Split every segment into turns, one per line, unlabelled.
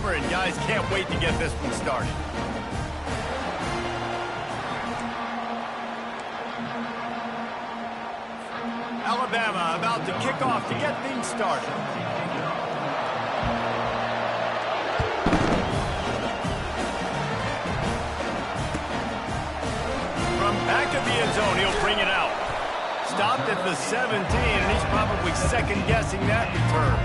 hammer, and guys can't wait to get this one started. Alabama about to kick off to get things started. From back of the end zone, he'll bring it out. Stopped at the 17, and he's probably second-guessing that return.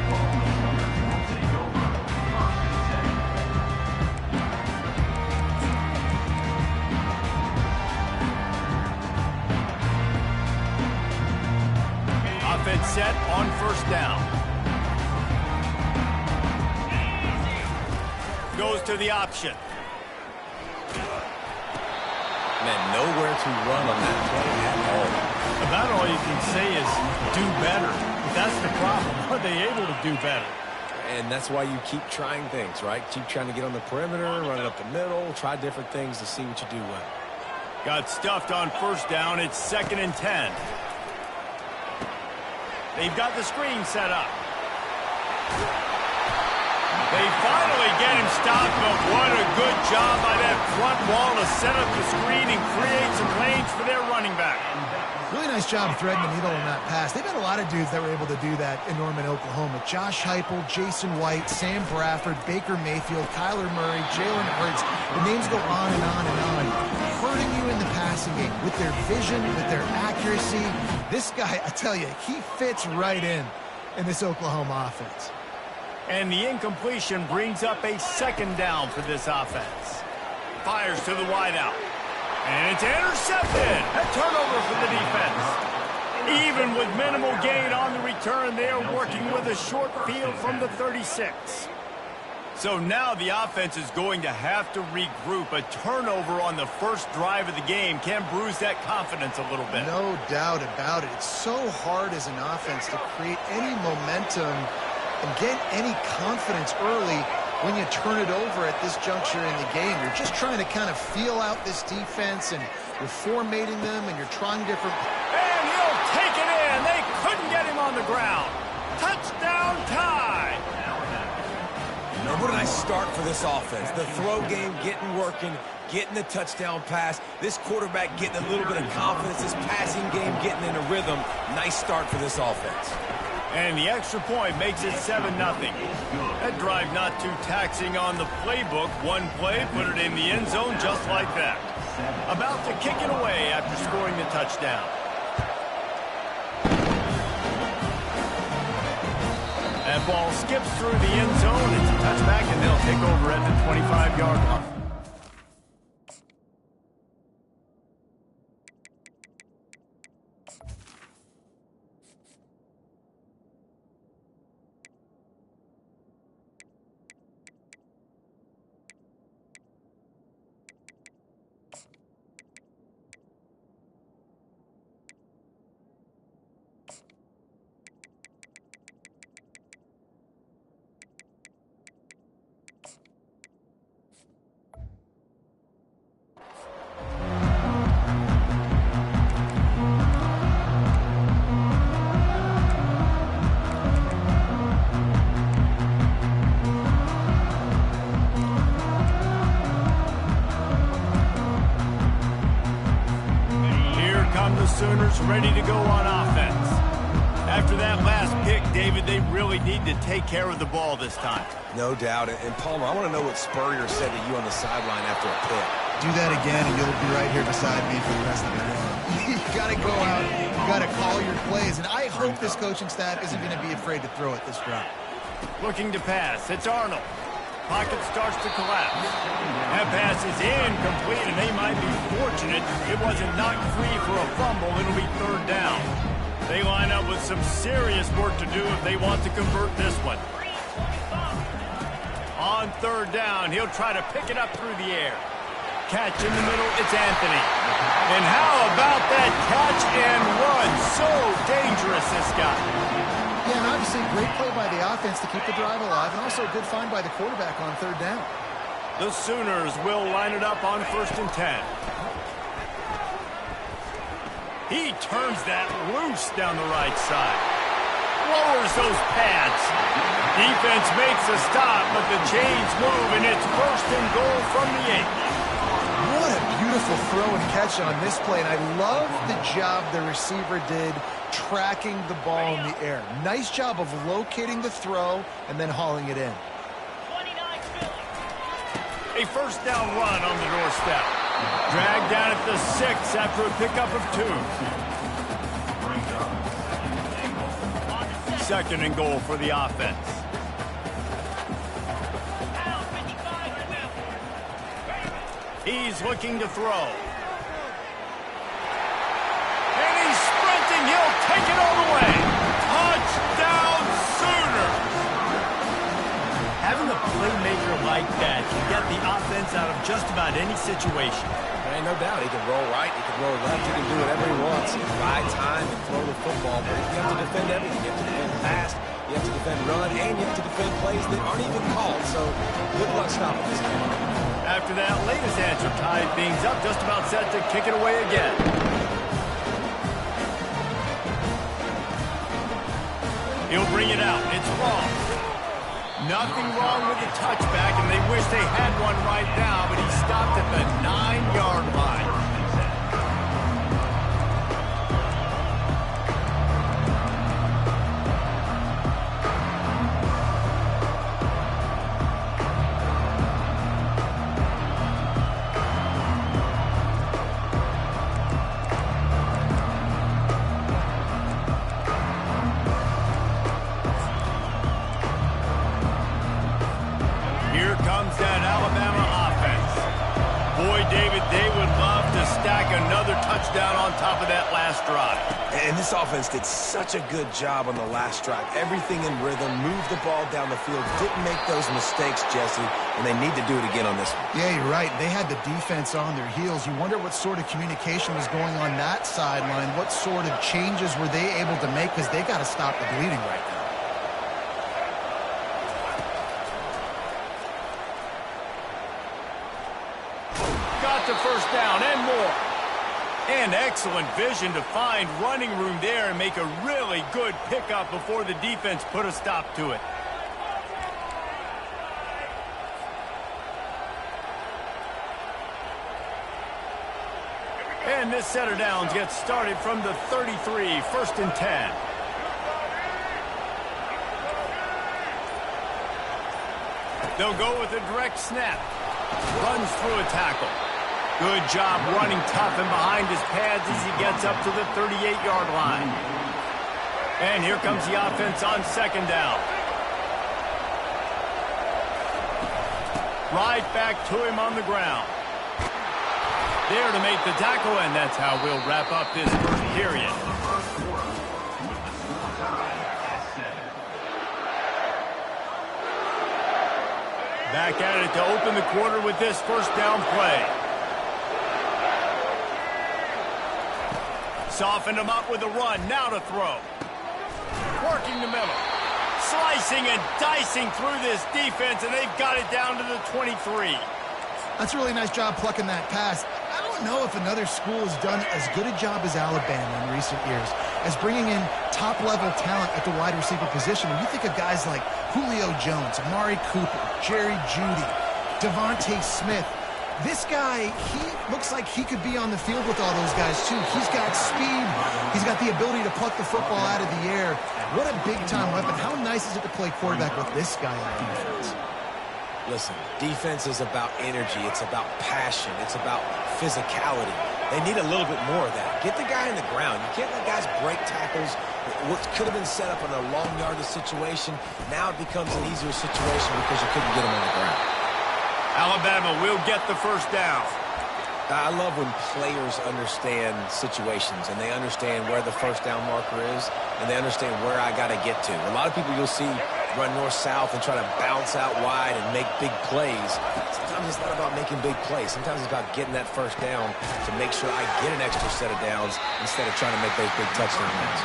Offense set on first down. Goes to the option.
Man, nowhere to run on that play at all.
About all you can say is do better. But that's the problem. Are they able to do better?
And that's why you keep trying things, right? Keep trying to get on the perimeter, run it up the middle, try different things to see what you do well.
Got stuffed on first down. It's 2nd and 10. They've got the screen set up. They finally get him stopped, but what a good job by that front wall to set up the screen and create some lanes for their running back.
Really nice job threading the needle on that pass. They've had a lot of dudes that were able to do that in Norman, Oklahoma. Josh Heupel, Jason White, Sam Bradford, Baker Mayfield, Kyler Murray, Jalen Hurts. The names go on and on and on. Hurting you in the passing game with their vision, with their accuracy. This guy, I tell you, he fits right in this Oklahoma offense.
And the incompletion brings up a 2nd down for this offense. Fires to the wideout. And it's intercepted. A turnover for the defense. Even with minimal gain on the return, they're working with a short field from the 36. So now the offense is going to have to regroup. A turnover on the first drive of the game can bruise that confidence a little bit.
No doubt about it. It's so hard as an offense to create any momentum and get any confidence early when you turn it over at this juncture in the game. You're just trying to kind of feel out this defense, and you're formating them, and you're trying different...
And he'll take it in. They couldn't get him on the ground. Touchdown tie.
And what a nice start for this offense. The throw game getting working, getting the touchdown pass. This quarterback getting a little bit of confidence. This passing game getting in a rhythm. Nice start for this offense.
And the extra point makes it 7-0. That drive not too taxing on the playbook. One play, put it in the end zone just like that. About to kick it away after scoring the touchdown. That ball skips through the end zone. It's a touchback, and they'll take over at the 25-yard line. Sooners ready to go on offense. After that last pick, David, they really need to take care of the ball this time.
No doubt. And Palmer, I want to know what Spurrier said to you on the sideline after a pick.
Do that again, and you'll be right here beside me for the rest of the game. You got to go out. You got to call your plays. And I hope this coaching staff isn't going to be afraid to throw it this drive.
Looking to pass. It's Arnold. Pocket starts to collapse. That pass is incomplete, and they might be fortunate it wasn't knocked free for a fumble. It'll be 3rd down. They line up with some serious work to do if they want to convert this one. On 3rd down, he'll try to pick it up through the air. Catch in the middle, it's Anthony. And how about that catch and run? So dangerous, this guy.
Yeah, and obviously great play by the offense to keep the drive alive, and also a good find by the quarterback on 3rd down.
The Sooners will line it up on 1st and 10. He turns that loose down the right side. lowers those pads. Defense makes a stop, but the chains move, and it's 1st and goal from the 8.
What a beautiful throw and catch on this play, and I love the job the receiver did tracking the ball in the air. Nice job of locating the throw and then hauling it in.
A 1st down run on the doorstep. Dragged down at the 6 after a pickup of 2. 2nd and goal for the offense. He's looking to throw. And he's sprinting. He'll take it all the way. Touchdown Sooners! Having a playmaker like that can get the offense out of just about any situation.
There ain't no doubt. He can roll right, he can roll left, he can do whatever he wants. He can buy time and throw the football, but you have to defend everything. You have to defend pass, you have to defend run, and you have to defend plays that aren't even called. So good luck stopping this game.
After that latest answer tied things up, just about set to kick it away again. He'll bring it out. It's wrong. Nothing wrong with the touchback, and they wish they had one right now, but he stopped at the 9-yard line. Touchdown on top of that last drive.
And this offense did such a good job on the last drive. Everything in rhythm, moved the ball down the field, didn't make those mistakes, Jesse, and they need to do it again on this one.
Yeah, you're right. They had the defense on their heels. You wonder what sort of communication was going on that sideline. What sort of changes were they able to make, because they got to stop the bleeding right now.
Got the 1st down and more. And excellent vision to find running room there and make a really good pickup before the defense put a stop to it. And this set of downs gets started from the 33, 1st and 10. They'll go with a direct snap. Runs through a tackle. Good job running tough and behind his pads as he gets up to the 38-yard line. And here comes the offense on 2nd down. Right back to him on the ground. There to make the tackle, and that's how we'll wrap up this 1st period. Back at it to open the quarter with this 1st down play. Softened him up with a run. Now to throw. Working the middle. Slicing and dicing through this defense, and they've got it down to the 23.
That's a really nice job plucking that pass. I don't know if another school has done as good a job as Alabama in recent years as bringing in top-level talent at the wide receiver position. When you think of guys like Julio Jones, Amari Cooper, Jerry Jeudy, Devontae Smith, this guy, he looks like he could be on the field with all those guys, too. He's got speed. He's got the ability to pluck the football out of the air. What a big-time weapon. How nice is it to play quarterback with this guy on defense?
Listen, defense is about energy. It's about passion. It's about physicality. They need a little bit more of that. Get the guy in the ground. You can't let guys break tackles. What could have been set up in a long yardage situation, now it becomes an easier situation because you couldn't get him on the ground.
Alabama will get the 1st down.
I love when players understand situations and they understand where the 1st down marker is and they understand where I got to get to. A lot of people you'll see run north-south and try to bounce out wide and make big plays. Sometimes it's not about making big plays. Sometimes it's about getting that 1st down to make sure I get an extra set of downs instead of trying to make those big touchdown runs.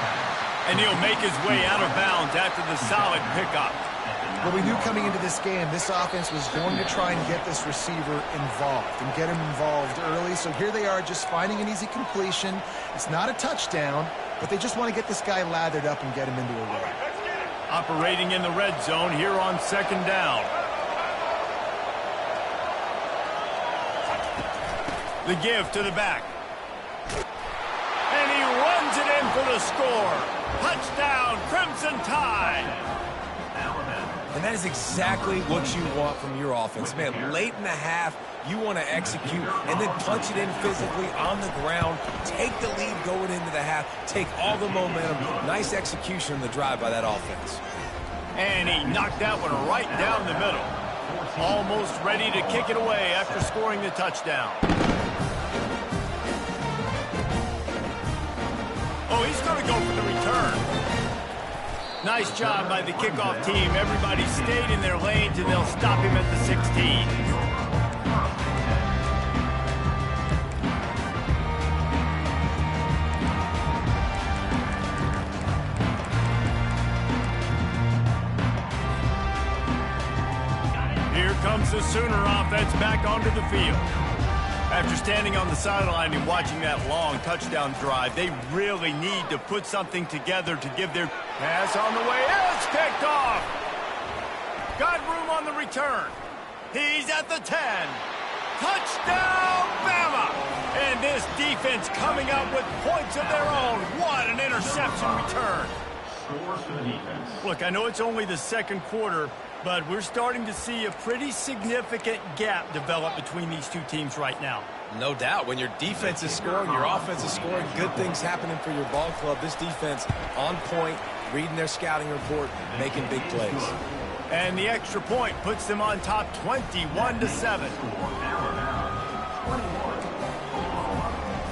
And he'll make his way out of bounds after the solid pickup.
Well, we knew coming into this game, this offense was going to try and get this receiver involved and get him involved early. So here they are just finding an easy completion. It's not a touchdown, but they just want to get this guy lathered up and get him into a run.
Operating in the red zone here on second down. The give to the back. And he runs it in for the score. Touchdown, Crimson Tide.
And that is exactly what you want from your offense. Man, late in the half, you want to execute and then punch it in physically on the ground. Take the lead going into the half. Take all the momentum. Nice execution on the drive by that offense.
And he knocked that one right down the middle. Almost ready to kick it away after scoring the touchdown. Oh, he's going to go for the return. Nice job by the kickoff team. Everybody stayed in their lanes, and they'll stop him at the 16. Here comes the Sooner offense back onto the field. After standing on the sideline and watching that long touchdown drive, they really need to put something together to give their pass on the way. It's picked off. Got room on the return. He's at the 10. Touchdown, Bama! And this defense coming up with points of their own. What an interception return. Look, I know it's only the second quarter, but we're starting to see a pretty significant gap develop between these two teams right now.
No doubt. When your defense is scoring, your offense is scoring, good things happening for your ball club. This defense on point, reading their scouting report, making big plays.
And the extra point puts them on top 21-7.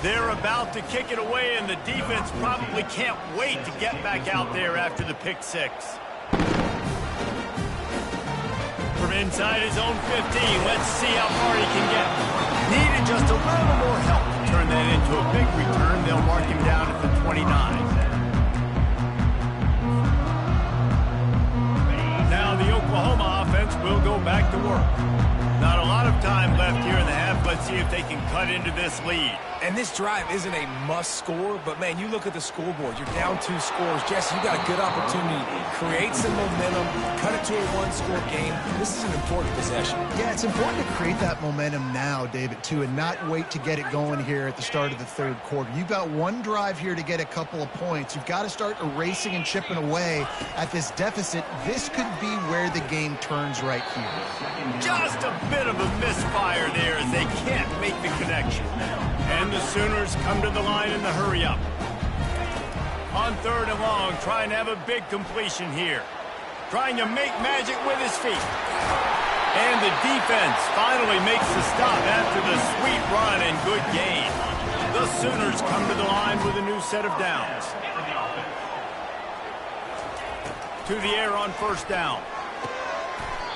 They're about to kick it away, and the defense probably can't wait to get back out there after the pick six. From inside his own 15, let's see how far he can get. Needed just a little more help to turn that into a big return. They'll mark him down at the 29. Now the Oklahoma offense will go back to work. Not a lot of time left here in the half. Let's see if they can cut into this lead.
And this drive isn't a must score, but man, you look at the scoreboard, you're down 2 scores. Jesse, you got a good opportunity. Create some momentum, cut it to a 1-score game. This is an important possession.
Yeah, it's important to create that momentum now, David, too, and not wait to get it going here at the start of the third quarter. You've got one drive here to get a couple of points. You've got to start erasing and chipping away at this deficit. This could be where the game turns right here.
Just a bit of a misfire there as they can't make the connection. And the Sooners come to the line in the hurry-up. On 3rd and long, trying to have a big completion here. Trying to make magic with his feet. And the defense finally makes the stop after the sweet run and good gain. The Sooners come to the line with a new set of downs. To the air on 1st down.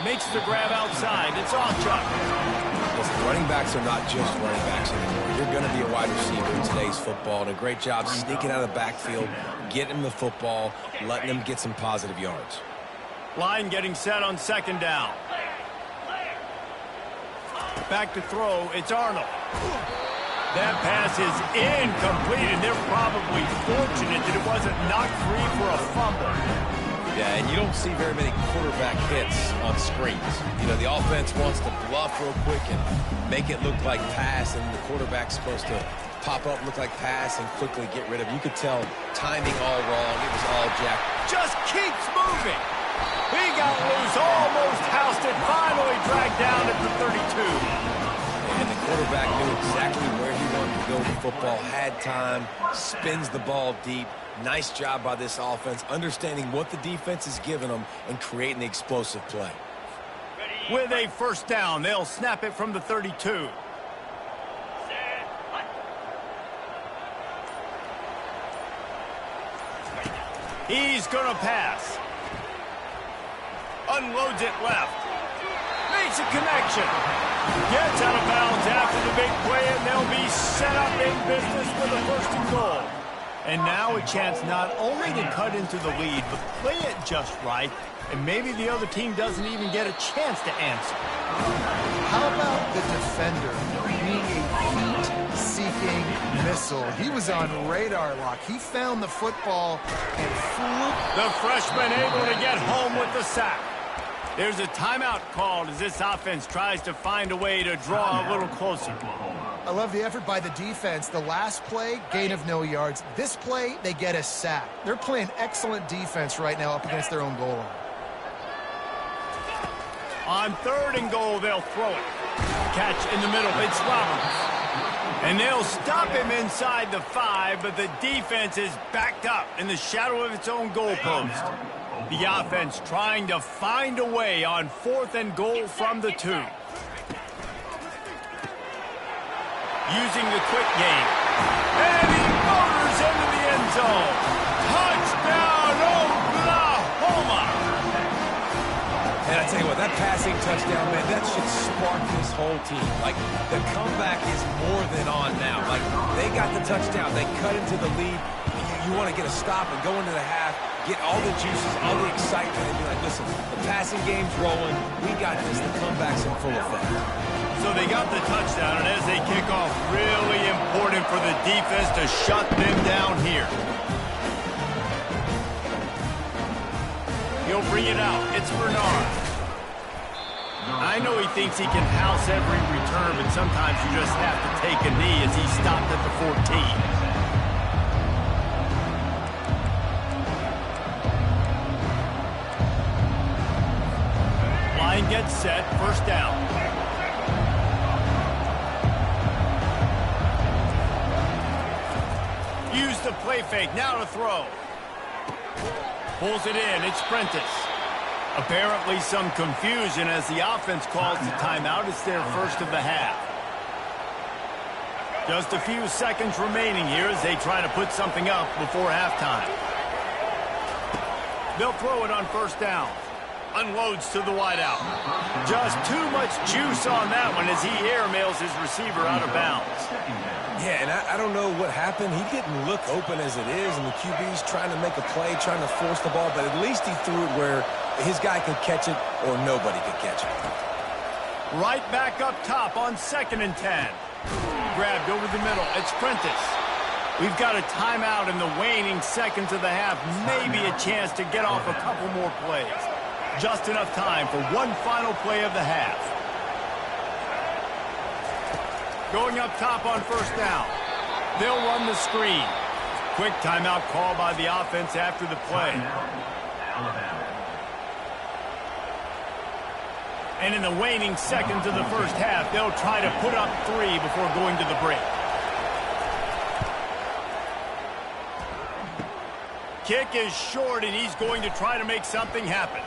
Makes the grab outside. It's off Chuck.
Listen, running backs are not just running backs anymore. You're going to be a wide receiver in today's football, and a great job sneaking out of the backfield, getting them the football, letting them get some positive yards.
Line getting set on 2nd down. Back to throw. It's Arnold. That pass is incomplete, and they're probably fortunate that it wasn't knocked free for a fumble.
Yeah, and you don't see very many quarterback hits on screens. You know, the offense wants to bluff real quick and make it look like pass, and the quarterback's supposed to pop up, look like pass, and quickly get rid of it. You could tell timing all wrong. It was all jacked.
Just keeps moving. He got loose, almost housed it, finally dragged down at the 32.
And the quarterback knew exactly where he wanted to go with the football, had time, spins the ball deep. Nice job by this offense, understanding what the defense is giving them and creating the explosive play.
With a 1st down, they'll snap it from the 32. He's going to pass. Unloads it left. Makes a connection. Gets out of bounds after the big play, and they'll be set up in business with a 1st and goal. And now a chance not only to cut into the lead, but play it just right, and maybe the other team doesn't even get a chance to answer.
How about the defender being a heat-seeking missile? He was on radar lock. He found the football and flew.
The freshman able to get home with the sack. There's a timeout called as this offense tries to find a way to draw a little closer.
I love the effort by the defense. The last play, gain of no yards. This play, they get a sack. They're playing excellent defense right now up against their own goal line.
On 3rd and goal, they'll throw it. Catch in the middle, it's Roberts. And they'll stop him inside the 5, but the defense is backed up in the shadow of its own goalpost. The offense trying to find a way on 4th and goal from the 2. Using the quick game. And he motors into the end zone. Touchdown, Oklahoma!
And I tell you what, that passing touchdown, man, that should spark this whole team. Like, the comeback is more than on now. Like, they got the touchdown. They cut into the lead. You want to get a stop and go into the half, get all the juices, all the excitement, and be like, listen, the passing game's rolling. We got this. The comeback's in full effect.
So they got the touchdown, and as they kick off, really important for the defense to shut them down here. He'll bring it out. It's Bernard. I know he thinks he can house every return, but sometimes you just have to take a knee as he stopped at the 14. Line gets set, 1st down. Use the play fake, now to throw. Pulls it in, it's Prentice. Apparently some confusion as the offense calls the timeout. It's their first of the half. Just a few seconds remaining here as they try to put something up before halftime. They'll throw it on 1st down. Unloads to the wideout. Just too much juice on that one as he airmails his receiver out of bounds.
Yeah, and I don't know what happened. He didn't look open as it is, and the QB's trying to make a play, trying to force the ball, but at least he threw it where his guy could catch it or nobody could catch it.
Right back up top on 2nd and 10. Grabbed over the middle. It's Prentice. We've got a timeout in the waning seconds of the half. Maybe a chance to get off a couple more plays. Just enough time for one final play of the half. Going up top on 1st down. They'll run the screen. Quick timeout call by the offense after the play. And in the waning seconds of the first half, they'll try to put up 3 before going to the break. Kick is short, and he's going to try to make something happen.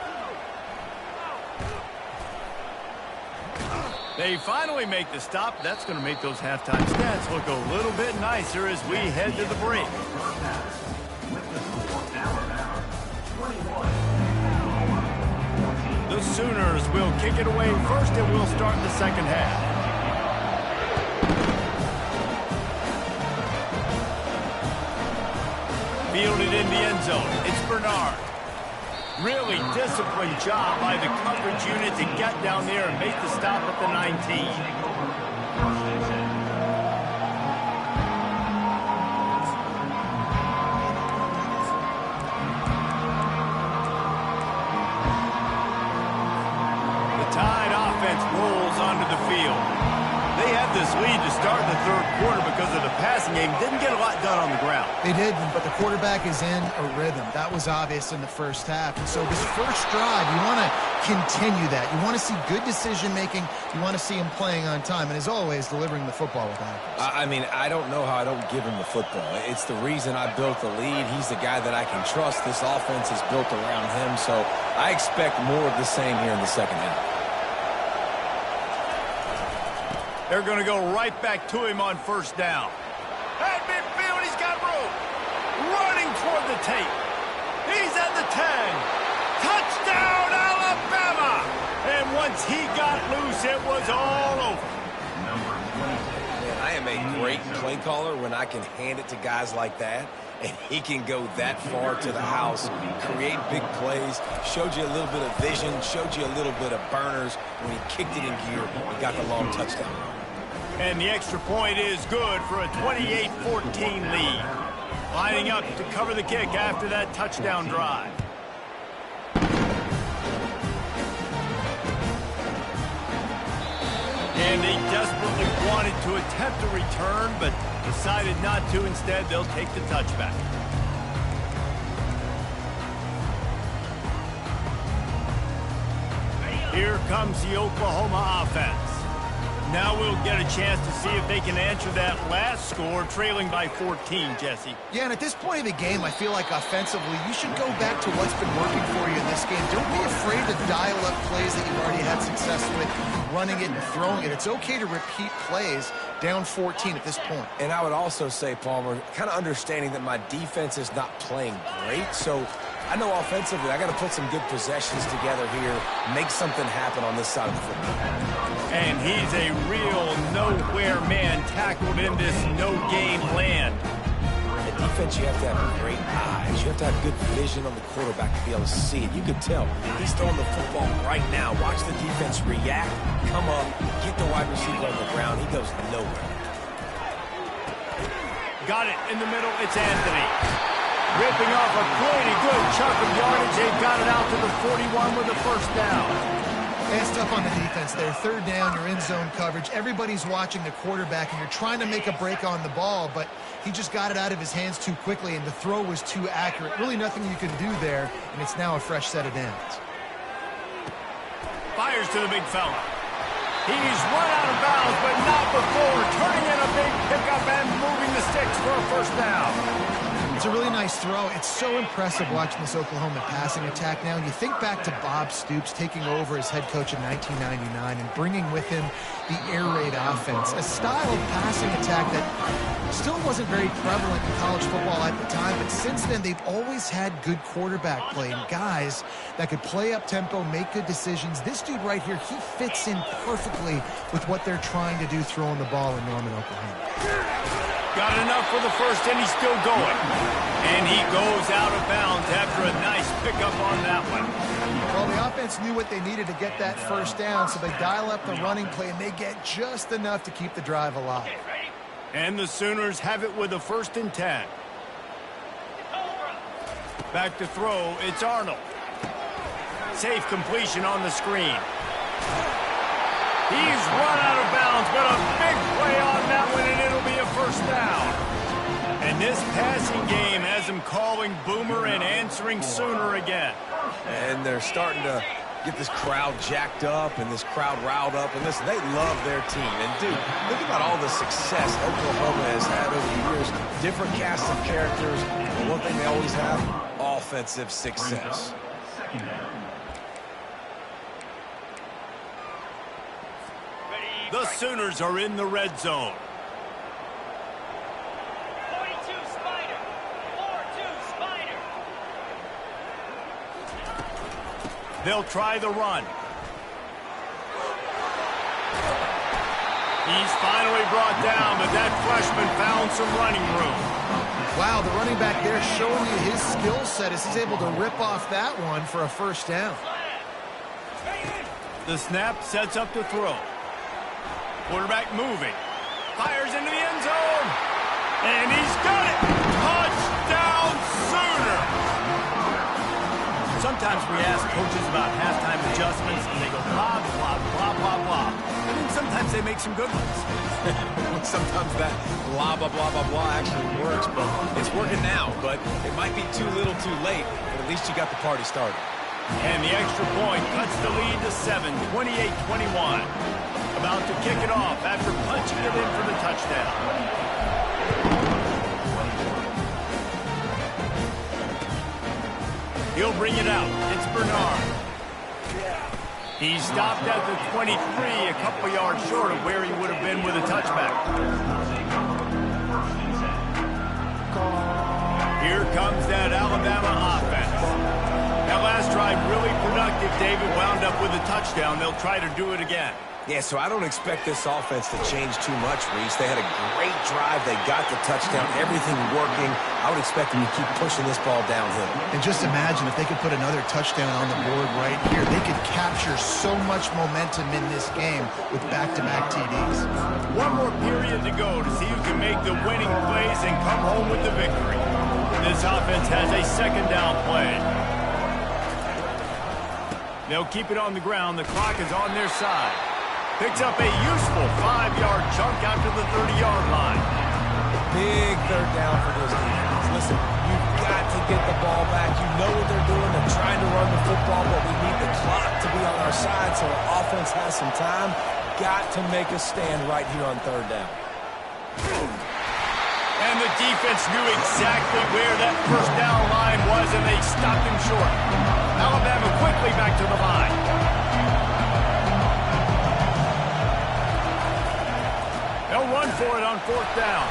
They finally make the stop. That's going to make those halftime stats look a little bit nicer as we head to the break. The Sooners will kick it away first, and we'll start the second half. Fielded in the end zone. It's Bernard. Really disciplined job by the coverage unit to get down there and make the stop at the 19. The Tide offense rolls onto the field. They had this lead to start the 3rd quarter because of the passing game. Didn't get a lot done on the ground.
They did, but the quarterback is in a rhythm. That was obvious in the first half. And so this first drive, you want to continue that. You want to see good decision-making. You want to see him playing on time. And as always, delivering the football with accuracy.
I mean, I don't know how I don't give him the football. It's the reason I built the lead. He's the guy that I can trust. This offense is built around him. So I expect more of the same here in the second half.
They're going to go right back to him on 1st down. At midfield, he's got room. Running toward the tape. He's at the 10. Touchdown, Alabama! And once he got loose, it was all over.
Man, I am am a great play caller when I can hand it to guys like that, and he can go that far to the house, create big plays, showed you a little bit of vision, showed you a little bit of burners when he kicked it in gear and got the long touchdown.
And the extra point is good for a 28-14 lead. Lining up to cover the kick after that touchdown drive. And they desperately wanted to attempt a return, but decided not to. Instead, they'll take the touchback. Here comes the Oklahoma offense. Now we'll get a chance to see if they can answer that last score, trailing by 14, Jesse.
Yeah, and at this point of the game, I feel like offensively, you should go back to what's been working for you in this game. Don't be afraid to dial up plays that you've already had success with, running it and throwing it. It's okay to repeat plays down 14 at this point.
And I would also say, Palmer, kind of understanding that my defense is not playing great, so I know offensively I got to put some good possessions together here, make something happen on this side of the football.
And he's a real nowhere man tackled in this no-game land.
At defense, you have to have great eyes. You have to have good vision on the quarterback to be able to see it. You can tell he's throwing the football right now. Watch the defense react, come up, get the wide receiver on the ground. He goes nowhere.
Got it in the middle. It's Anthony. Ripping off a pretty good chunk of yardage. They got it out to the 41 with a first down.
It's tough on the defense there. Third down, you're in zone coverage. Everybody's watching the quarterback, and you're trying to make a break on the ball, but he just got it out of his hands too quickly, and the throw was too accurate. Really nothing you can do there, and it's now a fresh set of downs.
Fires to the big fella. He's run out of bounds, but not before turning in a big pickup and moving the sticks for a first down.
It's a really nice throw. It's so impressive watching this Oklahoma passing attack now. And you think back to Bob Stoops taking over as head coach in 1999 and bringing with him the air raid offense, a style of passing attack that still wasn't very prevalent in college football at the time. But since then, they've always had good quarterback play and guys that could play up tempo, make good decisions. This dude right here, he fits in perfectly with what they're trying to do throwing the ball in Norman, Oklahoma.
Got enough for the first, and he's still going. And he goes out of bounds after a nice pickup on that one.
Well, the offense knew what they needed to get that first down, so they dial up the running play, and they get just enough to keep the drive alive.
And the Sooners have it with a 1st and 10. Back to throw, it's Arnold. Safe completion on the screen. He's run out of bounds, but a big play on that one, and it'll be a first down. And this passing game has him calling Boomer and answering Sooner again.
And they're starting to get this crowd jacked up and this crowd riled up. And listen, they love their team. And, dude, think about all the success Oklahoma has had over the years. Different cast of characters. But one thing they always have, offensive success.
The Sooners are in the red zone.
42 Spider. 4-2 Spider.
They'll try the run. He's finally brought down, but that freshman found some running room.
Wow, the running back there showing you his skill set as he's able to rip off that one for a first down.
The snap sets up the throw. Quarterback moving. Fires into the end zone. And he's got it. Touchdown Sooner. Sometimes we ask coaches about halftime adjustments, and they go blah, blah, blah, blah, blah. And then sometimes they make some good ones.
Sometimes that blah, blah, blah, blah, blah actually works, but it's working now. But it might be too little too late, but at least you got the party started.
And the extra point cuts the lead to 7, 28-21. About to kick it off after punching it in for the touchdown. He'll bring it out. It's Bernard. He stopped at the 23, a couple yards short of where he would have been with a touchback. Here comes that Alabama offense. That last drive really productive, David, wound up with a touchdown. They'll try to do it again.
Yeah, so I don't expect this offense to change too much, Reese. They had a great drive. They got the touchdown, everything working. I would expect them to keep pushing this ball downhill.
And just imagine if they could put another touchdown on the board right here. They could capture so much momentum in this game with back-to-back TDs.
One more period to go to see who can make the winning plays and come home with the victory. This offense has a second down play. They'll keep it on the ground. The clock is on their side. Picks up a useful 5-yard chunk after the 30-yard line.
Big third down for this defense. Listen, you've got to get the ball back. You know what they're doing. They're trying to run the football, but we need the clock to be on our side so our offense has some time. Got to make a stand right here on third down.
And the defense knew exactly where that first down line was, and they stopped him short. Alabama quickly back to the line. They'll run for it on fourth down.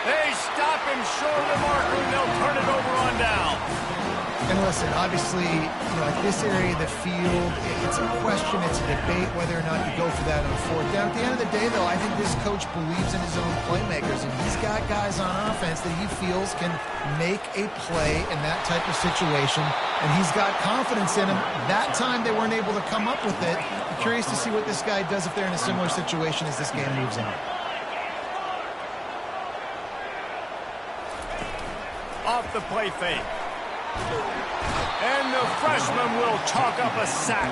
They stop him short of the marker, and they'll turn it over on down.
And listen, obviously, at this area of the field, it's a question, it's a debate whether or not you go for that on fourth down. At the end of the day, though, I think this coach believes in his own playmakers, and he's got guys on offense that he feels can make a play in that type of situation, and he's got confidence in them. That time they weren't able to come up with it. I'm curious to see what this guy does if they're in a similar situation as this game moves on.
Off the play fake. And the freshman will chalk up a sack.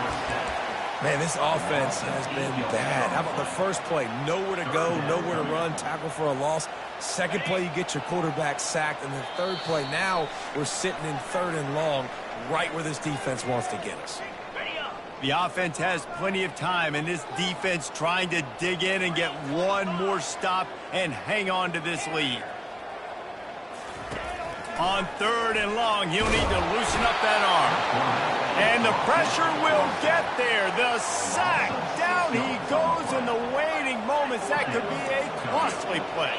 Man, this offense has been bad. How about the first play? Nowhere to go, nowhere to run, tackle for a loss. Second play, you get your quarterback sacked. And the third play, now we're sitting in third and long, right where this defense wants to get us.
The offense has plenty of time, and this defense trying to dig in and get one more stop and hang on to this lead. On third and long, he'll need to loosen up that arm. And the pressure will get there. The sack. Down he goes in the waiting moments. That could be a costly play.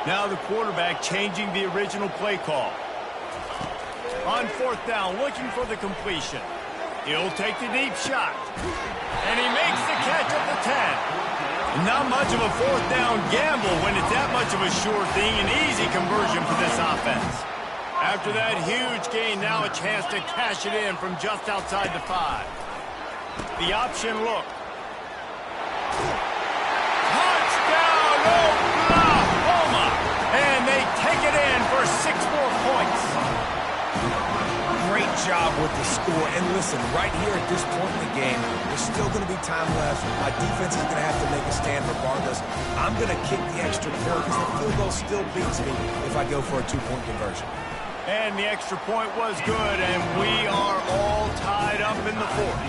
Now the quarterback changing the original play call. On fourth down, looking for the completion. He'll take the deep shot. And he makes the catch at the 10. Not much of a fourth down gamble when it's that much of a sure thing. An easy conversion for this offense. After that huge gain, now a chance to cash it in from just outside the 5. The option look. Touchdown, Oklahoma! And they take it in for 6 more points.
Great job with the score. And listen, right here at this point in the game, there's still going to be time left. My defense is going to have to make a stand regardless. I'm going to kick the extra point because the field goal still beats me if I go for a 2-point conversion.
And the extra point was good, and we are all tied up in the fourth.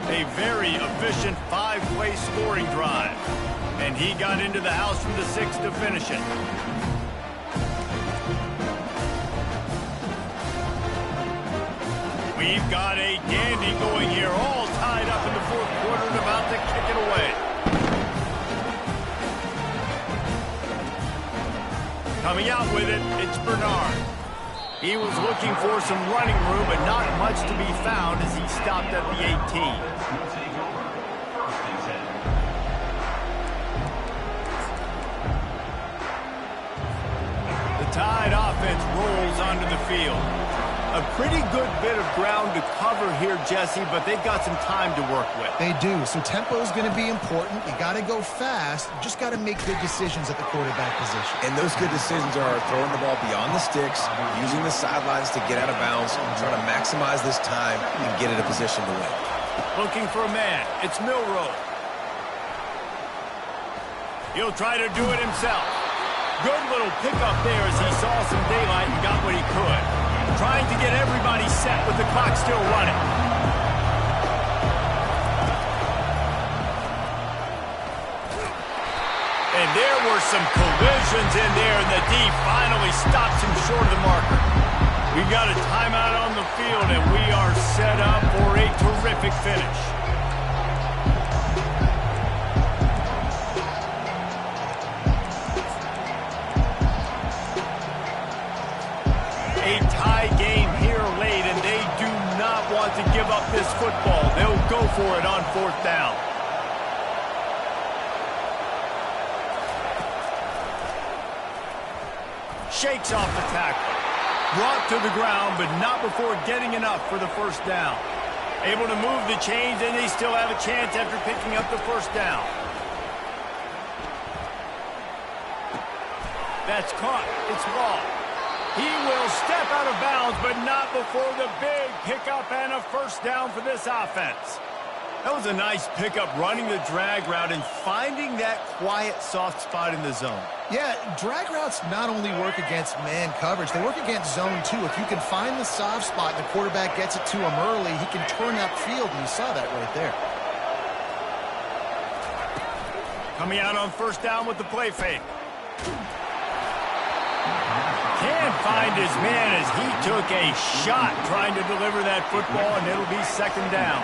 A very efficient 5-play scoring drive. And he got into the house from the 6 to finish it. We've got a dandy going here, all tied up in the fourth quarter and about to kick it away. Coming out with it, it's Bernard. He was looking for some running room, but not much to be found as he stopped at the 18. The Tide offense rolls onto the field. A pretty good bit of ground to cover here, Jesse, but they've got some time to work with.
They do, so tempo is going to be important. You got to go fast. You just got to make good decisions at the quarterback position.
And those good decisions are throwing the ball beyond the sticks, using the sidelines to get out of bounds, trying to maximize this time and get in a position to win.
Looking for a man. It's Milroe. He'll try to do it himself. Good little pickup there as he saw some daylight and got what he could. Trying to get everybody set with the clock still running. And there were some collisions in there, and the D finally stops him short of the marker. We've got a timeout on the field, and we are set up for a terrific finish. to give up this football. They'll go for it on 4th down. Shakes off the tackle. Brought to the ground, but not before getting enough for the 1st down. Able to move the chains, and they still have a chance after picking up the 1st down. That's caught. It's ball. He will step out of bounds, but not before the big pickup and a 1st down for this offense. That was a nice pickup, running the drag route and finding that quiet, soft spot in the zone.
Yeah, drag routes not only work against man coverage, they work against zone too. If you can find the soft spot and the quarterback gets it to him early, he can turn upfield, and you saw that right there.
Coming out on 1st down with the play fake. Can't find his man as he took a shot trying to deliver that football, and it'll be 2nd down.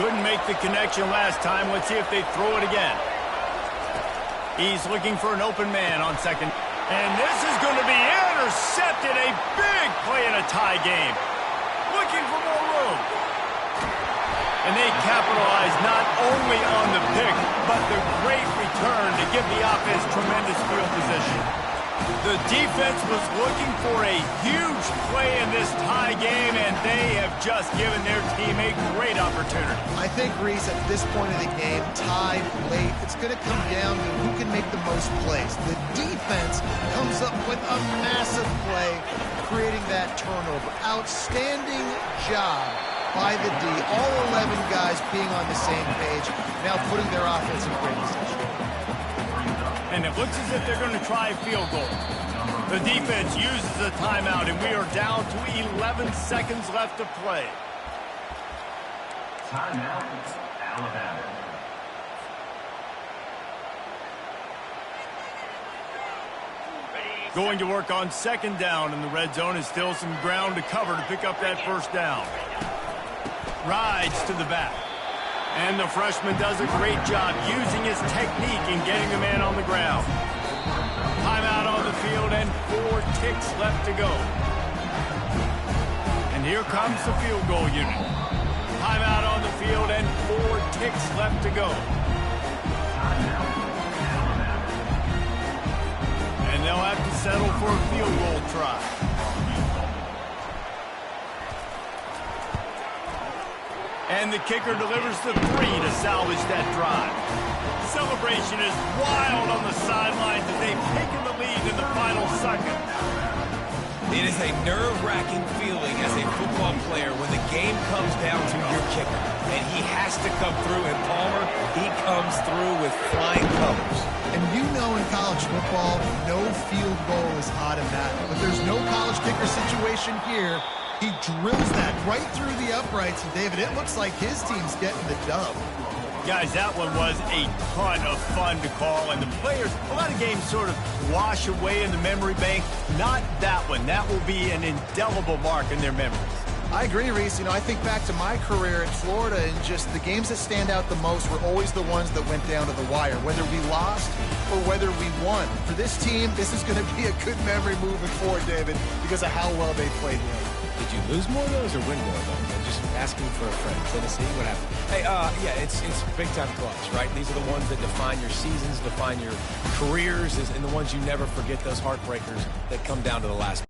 Couldn't make the connection last time. Let's see if they throw it again. He's looking for an open man on 2nd. And this is going to be intercepted. A big play in a tie game. Looking for more room. And they capitalize not only on the pick, but the great return to give the offense tremendous field position. The defense was looking for a huge play in this tie game, and they have just given their team a great opportunity.
I think, Reese, at this point of the game, tied late, it's going to come down to who can make the most plays. The defense comes up with a massive play, creating that turnover. Outstanding job by the D. All 11 guys being on the same page, now putting their offense in great position.
And it looks as if they're going to try a field goal. The defense uses a timeout, and we are down to 11 seconds left to play.
Timeout, Alabama.
Going to work on 2nd down, and the red zone is still some ground to cover to pick up that 1st down. Rides to the back. And the freshman does a great job using his technique and getting the man on the ground. Timeout on the field and 4 ticks left to go. And here comes the field goal unit. Timeout on the field and 4 ticks left to go. And they'll have to settle for a field goal try. And the kicker delivers the 3 to salvage that drive. Celebration is wild on the sidelines as they've taken the lead in the final seconds.
It is a nerve-wracking feeling as a football player when the game comes down to your kicker. And he has to come through. And Palmer, he comes through with flying colors.
And you know in college football, no field goal is automatic. But there's no college kicker situation here. He drills that right through the uprights, and David, it looks like his team's getting the dub.
Guys, that one was a ton of fun to call, and the players, a lot of games sort of wash away in the memory bank. Not that one. That will be an indelible mark in their memories.
I agree, Reese. You know, I think back to my career at Florida, and just the games that stand out the most were always the ones that went down to the wire, whether we lost or whether we won. For this team, this is going to be a good memory moving forward, David, because of how well they played here.
Did you lose more of those or win more of those? I'm just asking for a friend. Tennessee, what happened? Hey, yeah, it's big-time clutch, right? These are the ones that define your seasons, define your careers, and the ones you never forget, those heartbreakers that come down to the last.